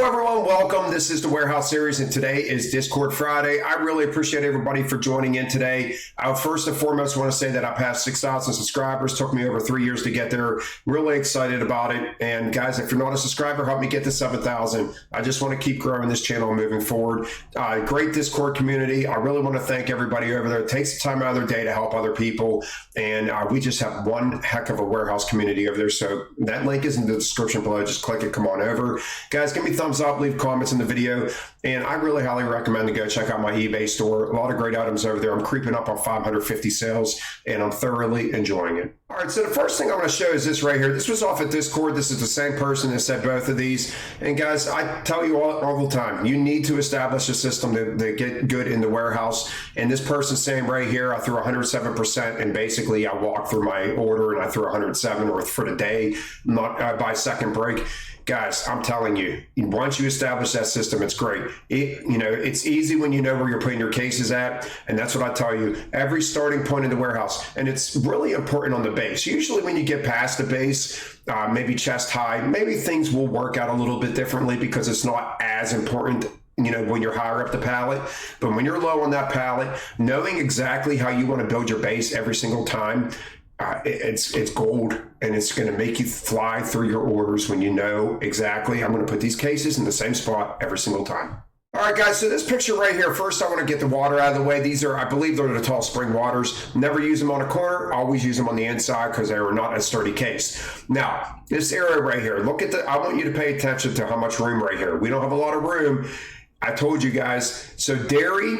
Hello everyone, welcome. This is the Warehouse Series and today is Discord Friday. I really appreciate everybody for joining in today. I first and foremost want to say that I passed 6,000 subscribers. Took me over 3 years to get there. Really excited about it. And guys, if you're not a subscriber, help me get to 7,000. I just want to keep growing this channel moving forward. Great Discord community. I really want to thank everybody over there. It takes the time out of their day to help other people. And we just have one heck of a warehouse community over there. So that link is in the description below. Just click it, come on over. Guys, give me a thumbs up, leave comments in the video, and I really highly recommend to go check out my eBay store. A lot of great items over there. I'm creeping up on 550 sales, and I'm thoroughly enjoying it. All right, so the first thing I want to show is this right here. This was off at Discord. This is the same person that said both of these. And guys, I tell you all the time, you need to establish a system to get good in the warehouse. And this person's saying right here, I threw 107%, and basically I walked through my order and I threw 107 or for the day, not by second break. Guys, I'm telling you, once you establish that system, it's great. It's easy when you know where you're putting your cases at, and that's what I tell you. Every starting point in the warehouse, and it's really important on the base. Usually when you get past the base, maybe chest high, maybe things will work out a little bit differently because it's not as important when you're higher up the pallet. But when you're low on that pallet, knowing exactly how you want to build your base every single time, it's gold, and it's going to make you fly through your orders when you know exactly, I'm going to put these cases in the same spot every single time. All right, guys, so this picture right here, first I want to get the water out of the way. These are, I believe they're the tall spring waters. Never use them on a corner, always use them on the inside because they are not a sturdy case. Now, this area right here, I want you to pay attention to how much room right here. We don't have a lot of room. I told you guys, so dairy,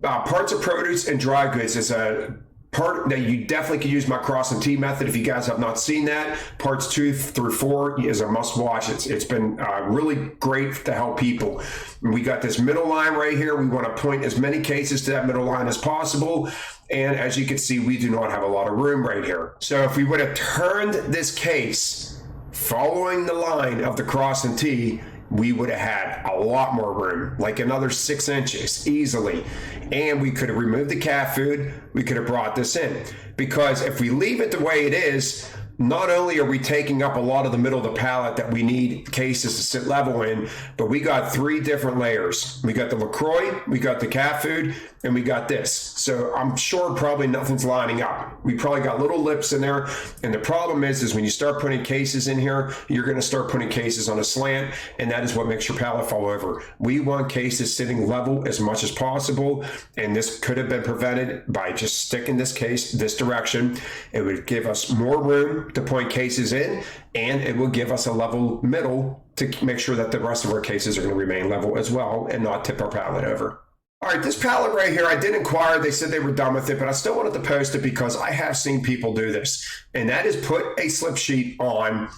parts of produce, and dry goods is a part that you definitely could use my cross and T method. If you guys have not seen that, parts 2 through 4 is a must watch. It's been really great to help people. We got this middle line right here. We want to point as many cases to that middle line as possible. And as you can see, we do not have a lot of room right here. So if we would have turned this case following the line of the cross and T, we would have had a lot more room, like another 6 inches easily. And we could have removed the cat food. We could have brought this in, because if we leave it the way it is, not only are we taking up a lot of the middle of the pallet that we need cases to sit level in, but we got 3 different layers. We got the LaCroix, we got the cat food, and we got this. So I'm sure probably nothing's lining up. We probably got little lips in there. And the problem is when you start putting cases in here, you're going to start putting cases on a slant, and that is what makes your pallet fall over. We want cases sitting level as much as possible, and this could have been prevented by just sticking this case this direction. It would give us more room to point cases in, and it will give us a level middle to make sure that the rest of our cases are going to remain level as well and not tip our pallet over. All right, this pallet right here, I did inquire. They said they were done with it, but I still wanted to post it because I have seen people do this, and that is put a slip sheet on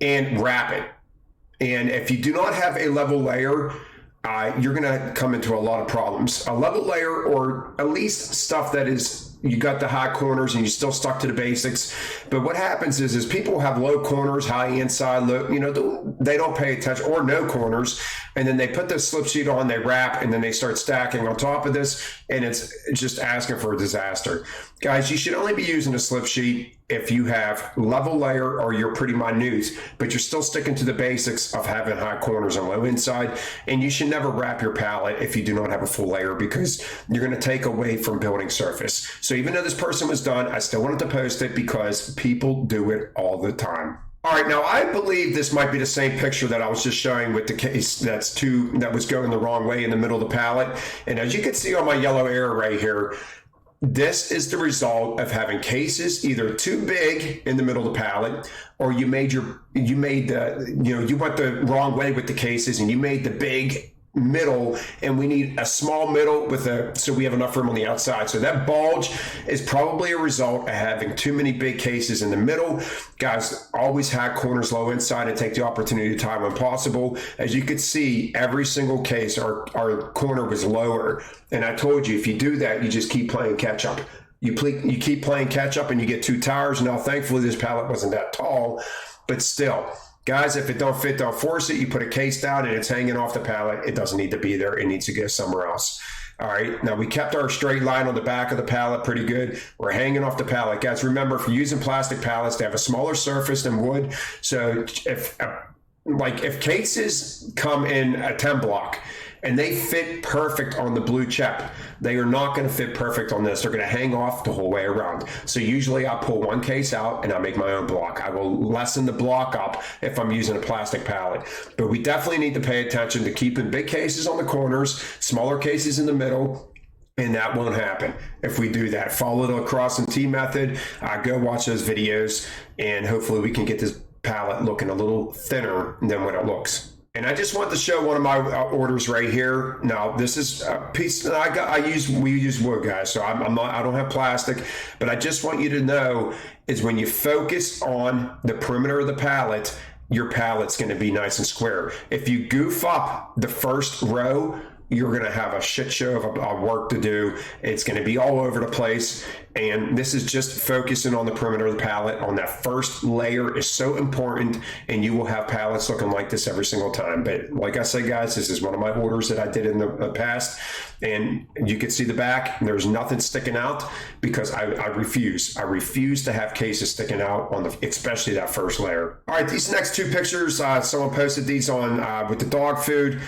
and wrap it. And if you do not have a level layer, you're going to come into a lot of problems. A level layer, or at least stuff that is, you got the high corners and you still stuck to the basics. But what happens is people have low corners, high inside, low, they don't pay attention, or no corners. And then they put the slip sheet on, they wrap, and then they start stacking on top of this, and it's just asking for a disaster. Guys, you should only be using a slip sheet if you have level layer or you're pretty minute, but you're still sticking to the basics of having high corners and low inside. And you should never wrap your pallet if you do not have a full layer, because you're going to take away from building surface. So even though this person was done, I still wanted to post it because people do it all the time. All right, now I believe this might be the same picture that I was just showing with the case that was going the wrong way in the middle of the pallet. And as you can see on my yellow arrow right here, this is the result of having cases either too big in the middle of the pallet, or you went the wrong way with the cases and you made the big middle, and we need a small middle so we have enough room on the outside. So that bulge is probably a result of having too many big cases in the middle. Guys, always have corners low inside and take the opportunity to tie when possible. As you can see, every single case, our corner was lower. And I told you, if you do that, you just keep playing catch up. You keep playing catch up and you get 2 tires. Now, thankfully, this pallet wasn't that tall, but still. Guys, if it don't fit, don't force it. You put a case down and it's hanging off the pallet. It doesn't need to be there. It needs to go somewhere else. All right, now we kept our straight line on the back of the pallet pretty good. We're hanging off the pallet. Guys, remember, if you're using plastic pallets, they have a smaller surface than wood. So if like if cases come in a 10 block and they fit perfect on the blue chip, they are not going to fit perfect on this. They're going to hang off the whole way around. So usually I pull one case out and I make my own block. I will lessen the block up if I'm using a plastic pallet. But we definitely need to pay attention to keeping big cases on the corners, smaller cases in the middle. And that won't happen if we do that. Follow the cross and T method. Go watch those videos, and hopefully we can get this pallet looking a little thinner than what it looks. And I just want to show one of my orders right here. Now, this is a piece that we use wood, guys. So I don't have plastic, but I just want you to know is when you focus on the perimeter of the pallet, your pallet's going to be nice and square. If you goof up the first row, you're going to have a shit show of work to do. It's going to be all over the place. And this is just focusing on the perimeter of the pallet. On that first layer is so important, and you will have pallets looking like this every single time. But like I said, guys, this is one of my orders that I did in the past. And you can see the back. There's nothing sticking out because I refuse. I refuse to have cases sticking out on especially that first layer. All right, these next two pictures, someone posted these on with the dog food.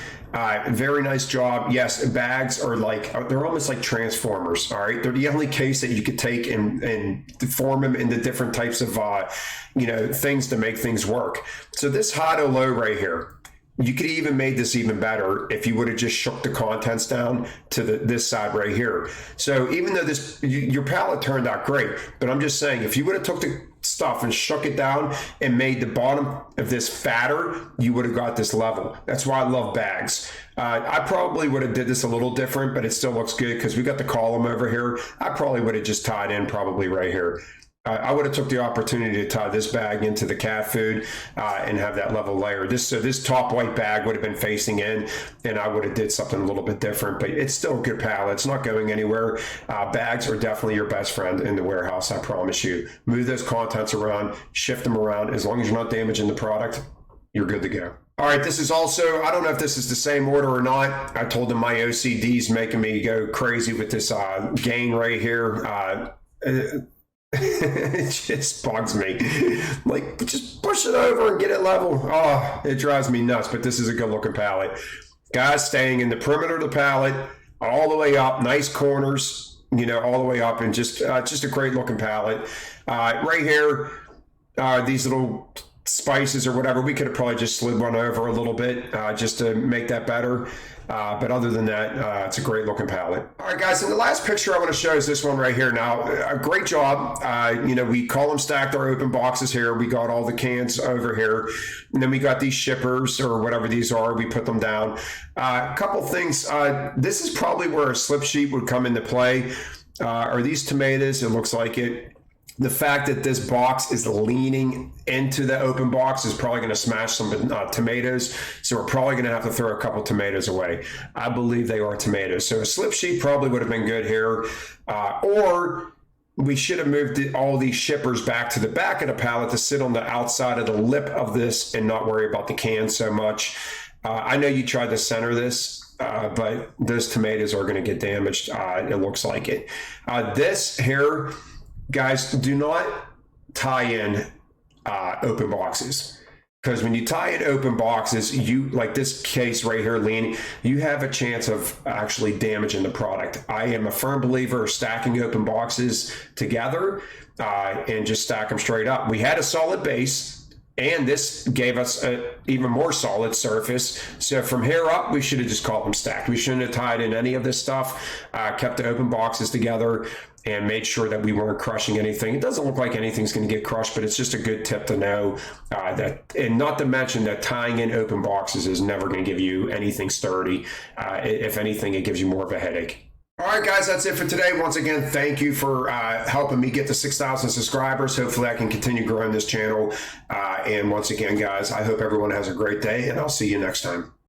Very nice job. Yes, bags are they're almost like transformers. All right, they're the only case that you could take and form them into different types of things to make things work. So this high to low right here, you could even made this even better if you would have just shook the contents down to this side right here. So even though your pallet turned out great, but I'm just saying, if you would have took the stuff and shook it down and made the bottom of this fatter, you would have got this level. That's why I love bags. I probably would have did this a little different, but it still looks good because we got the column over here. I probably would have just tied in probably right here. I would have took the opportunity to tie this bag into the cat food and have that level layer. This top white bag would have been facing in, and I would have did something a little bit different, but it's still a good pallet. It's not going anywhere. Bags are definitely your best friend in the warehouse, I promise you. Move those contents around, shift them around. As long as you're not damaging the product, you're good to go. All right, this is also, I don't know if this is the same order or not. I told them my OCD's making me go crazy with this gain right here. It just bugs me. Like, just push it over and get it level. Oh, it drives me nuts, but this is a good looking pallet. Guys, staying in the perimeter of the pallet, all the way up, nice corners, all the way up, and just a great looking pallet. Right here, these little spices or whatever, we could have probably just slid one over a little bit just to make that better. But other than that, it's a great looking pallet. All right, guys, and the last picture I want to show is this one right here. Now, a great job. We column stacked our open boxes here. We got all the cans over here. And then we got these shippers or whatever these are. We put them down. A couple things. This is probably where a slip sheet would come into play. Are these tomatoes? It looks like it. The fact that this box is leaning into the open box is probably going to smash some tomatoes. So we're probably going to have to throw a couple tomatoes away. I believe they are tomatoes. So a slip sheet probably would have been good here. Or we should have moved all these shippers back to the back of the pallet to sit on the outside of the lip of this and not worry about the can so much. I know you tried to center this, but those tomatoes are going to get damaged. It looks like it. This here, guys, do not tie in open boxes, because when you tie in open boxes, you, like this case right here, leaning, you have a chance of actually damaging the product. I am a firm believer of stacking open boxes together and just stack them straight up. We had a solid base, and this gave us an even more solid surface. So from here up, we should have just called them stacked. We shouldn't have tied in any of this stuff, kept the open boxes together, and made sure that we weren't crushing anything. It doesn't look like anything's going to get crushed, but it's just a good tip to know that, and not to mention that tying in open boxes is never going to give you anything sturdy. If anything, it gives you more of a headache. All right, guys, that's it for today. Once again, thank you for helping me get to 6,000 subscribers. Hopefully I can continue growing this channel. And once again, guys, I hope everyone has a great day, and I'll see you next time.